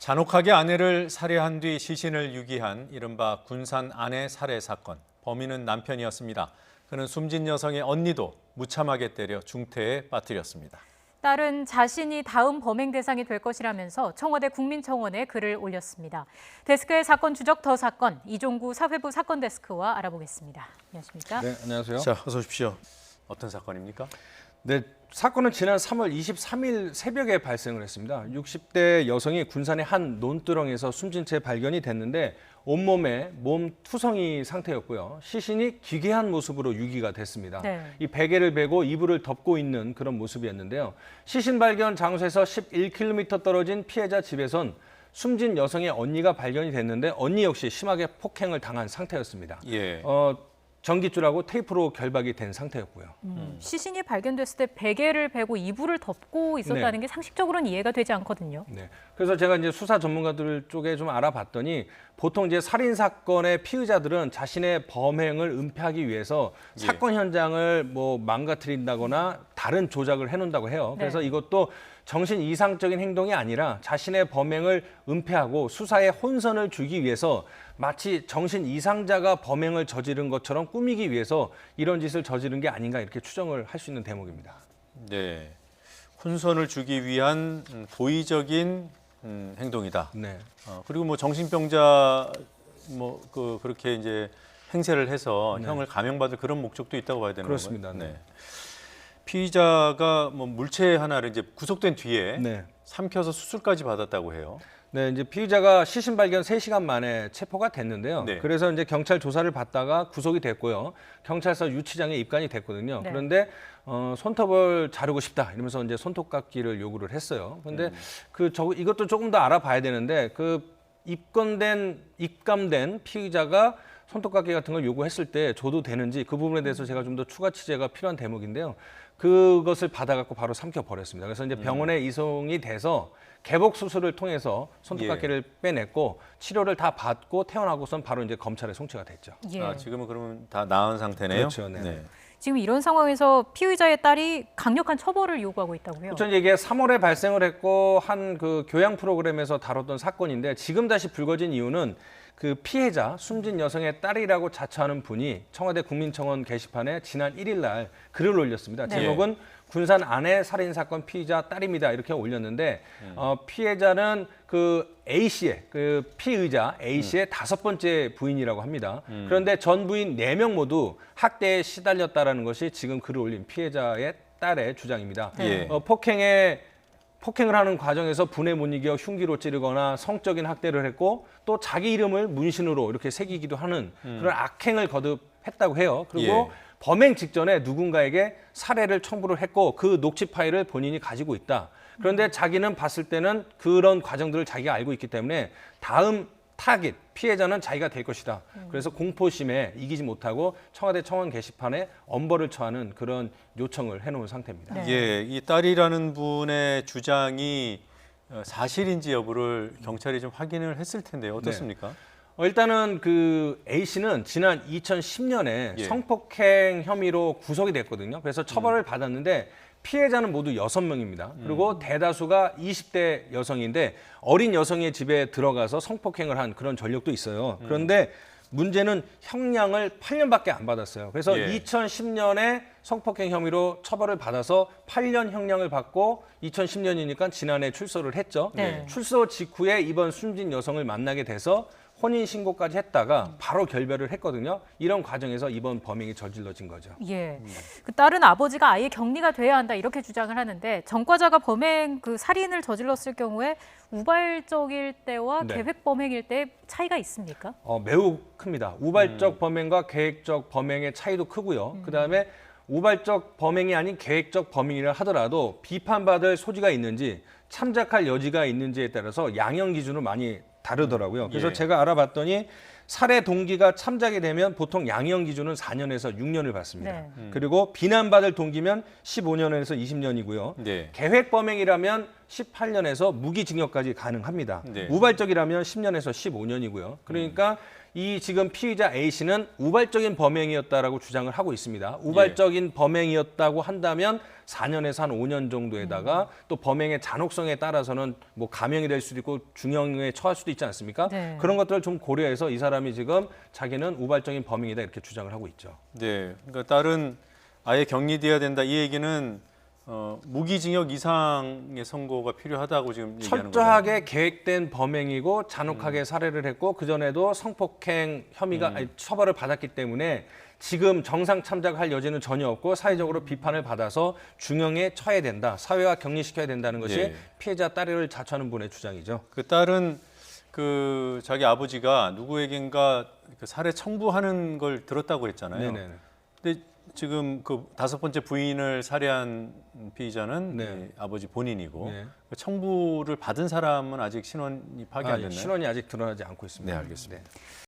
잔혹하게 아내를 살해한 뒤 시신을 유기한 이른바 군산 아내 살해 사건. 범인은 남편이었습니다. 그는 숨진 여성의 언니도 무참하게 때려 중태에 빠뜨렸습니다. 딸은 자신이 다음 범행 대상이 될 것이라면서 청와대 국민청원에 글을 올렸습니다. 데스크의 사건 추적 더 사건, 이종구 사회부 사건 데스크와 알아보겠습니다. 안녕하십니까? 네, 안녕하세요. 자, 어서 오십시오. 어떤 사건입니까? 네, 사건은 지난 3월 23일 새벽에 발생을 했습니다. 60대 여성이 군산의 한 논두렁에서 숨진 채 발견이 됐는데 온몸에 몸투성이 상태였고요. 시신이 기괴한 모습으로 유기가 됐습니다. 네. 이 베개를 베고 이불을 덮고 있는 그런 모습이었는데요. 시신 발견 장소에서 11km 떨어진 피해자 집에선 숨진 여성의 언니가 발견이 됐는데 언니 역시 심하게 폭행을 당한 상태였습니다. 예. 전깃줄하고 테이프로 결박이 된 상태였고요. 시신이 발견됐을 때 베개를 베고 이불을 덮고 있었다는 네. 게 상식적으로는 이해가 되지 않거든요. 네. 그래서 제가 이제 수사 전문가들 쪽에 좀 알아봤더니 보통 이제 살인 사건의 피의자들은 자신의 범행을 은폐하기 위해서 예. 사건 현장을 뭐 망가뜨린다거나 다른 조작을 해놓는다고 해요. 그래서 네. 이것도 정신 이상적인 행동이 아니라 자신의 범행을 은폐하고 수사에 혼선을 주기 위해서 마치 정신 이상자가 범행을 저지른 것처럼 꾸미기 위해서 이런 짓을 저지른 게 아닌가 이렇게 추정을 할 수 있는 대목입니다. 네. 혼선을 주기 위한 고의적인 행동이다. 네. 그리고 뭐 정신병자 그렇게 이제 행세를 해서 네. 형을 감형받을 그런 목적도 있다고 봐야 되는 그렇습니다. 건가요? 네. 피의자가 뭐 물체 하나를 이제 구속된 뒤에 네. 삼켜서 수술까지 받았다고 해요. 네, 이제 피의자가 시신 발견 3시간 만에 체포가 됐는데요. 네. 그래서 이제 경찰 조사를 받다가 구속이 됐고요. 경찰서 유치장에 입관이 됐거든요. 네. 그런데 손톱을 자르고 싶다 이러면서 이제 손톱깎이를 요구를 했어요. 그런데 이것도 조금 더 알아봐야 되는데 입감된 피의자가 손톱깎이 같은 걸 요구했을 때 줘도 되는지 그 부분에 대해서 제가 좀 더 추가 취재가 필요한 대목인데요. 그것을 받아갖고 바로 삼켜버렸습니다. 그래서 이제 병원에 이송이 돼서 개복 수술을 통해서 손톱깎이를 빼냈고 치료를 다 받고 퇴원하고선 바로 이제 검찰에 송치가 됐죠. 예. 지금은 그러면 다 나은 상태네요. 그렇죠, 네. 지금 이런 상황에서 피의자의 딸이 강력한 처벌을 요구하고 있다고요? 그렇죠. 이게 3월에 발생을 했고 한 그 교양 프로그램에서 다뤘던 사건인데 지금 다시 불거진 이유는 그 피해자 숨진 여성의 딸이라고 자처하는 분이 청와대 국민청원 게시판에 지난 1일 날 글을 올렸습니다. 네. 제목은 군산 아내 살인 사건 피의자 딸입니다. 이렇게 올렸는데 피해자는 그 A 씨의 그 피의자 A 씨의 5번째 부인이라고 합니다. 그런데 전 부인 4명 모두 학대에 시달렸다라는 것이 지금 글을 올린 피해자의 딸의 주장입니다. 네. 폭행을 하는 과정에서 분에 못 이겨 흉기로 찌르거나 성적인 학대를 했고 또 자기 이름을 문신으로 이렇게 새기기도 하는 그런 악행을 거듭했다고 해요. 그리고 범행 직전에 누군가에게 살해를 첨부를 했고 그 녹취 파일을 본인이 가지고 있다. 그런데 자기는 봤을 때는 그런 과정들을 자기가 알고 있기 때문에 다음 타깃, 피해자는 자기가 될 것이다. 그래서 공포심에 이기지 못하고 청와대 청원 게시판에 엄벌을 처하는 그런 요청을 해놓은 상태입니다. 네. 예, 이 딸이라는 분의 주장이 사실인지 여부를 경찰이 좀 확인을 했을 텐데요. 어떻습니까? 일단은 그 A 씨는 지난 2010년에 예. 성폭행 혐의로 구속이 됐거든요. 그래서 처벌을 받았는데 피해자는 모두 6명입니다. 그리고 대다수가 20대 여성인데 어린 여성의 집에 들어가서 성폭행을 한 그런 전력도 있어요. 그런데 문제는 형량을 8년밖에 안 받았어요. 그래서 예. 2010년에 성폭행 혐의로 처벌을 받아서 8년 형량을 받고 2010년이니까 지난해 출소를 했죠. 네. 출소 직후에 이번 숨진 여성을 만나게 돼서 혼인신고까지 했다가 바로 결별을 했거든요. 이런 과정에서 이번 범행이 저질러진 거죠. 예. 그 딸은 아버지가 아예 격리가 돼야 한다 이렇게 주장을 하는데 전과자가 범행 그 살인을 저질렀을 경우에 우발적일 때와 네. 계획 범행일 때 차이가 있습니까? 매우 큽니다. 우발적 범행과 계획적 범행의 차이도 크고요. 그다음에 우발적 범행이 아닌 계획적 범행이라 하더라도 비판받을 소지가 있는지 참작할 여지가 있는지에 따라서 양형 기준을 많이 다르더라고요. 그래서 예. 제가 알아봤더니 살해 동기가 참작이 되면 보통 양형 기준은 4년에서 6년을 받습니다. 네. 그리고 비난받을 동기면 15년에서 20년이고요. 네. 계획 범행이라면 18년에서 무기징역까지 가능합니다. 네. 우발적이라면 10년에서 15년이고요. 그러니까 이 지금 피의자 A 씨는 우발적인 범행이었다라고 주장을 하고 있습니다. 우발적인 범행이었다고 한다면 4년에서 한 5년 정도에다가 또 범행의 잔혹성에 따라서는 뭐 감형이 될 수도 있고 중형에 처할 수도 있지 않습니까? 네. 그런 것들을 좀 고려해서 이 사람이 지금 자기는 우발적인 범행이다 이렇게 주장을 하고 있죠. 네. 그러니까 딸은 아예 격리돼야 된다. 이 얘기는 무기징역 이상의 선고가 필요하다고 지금 얘기하는 거죠. 철저하게 계획된 범행이고 잔혹하게 살해를 했고 그전에도 성폭행 혐의가 아니, 처벌을 받았기 때문에 지금 정상 참작할 여지는 전혀 없고 사회적으로 비판을 받아서 중형에 처해야 된다. 사회화 격리시켜야 된다는 것이 예. 피해자 딸을 자처하는 분의 주장이죠. 그 딸은 그 자기 아버지가 누구에겐가 그 살해 청부하는 걸 들었다고 했잖아요. 네네. 근데 지금 그 5번째 부인을 살해한 피의자는 네. 이 아버지 본인이고 네. 그 청부를 받은 사람은 아직 신원이 파악이 안 됐나요? 신원이 아직 드러나지 않고 있습니다. 네, 알겠습니다. 네.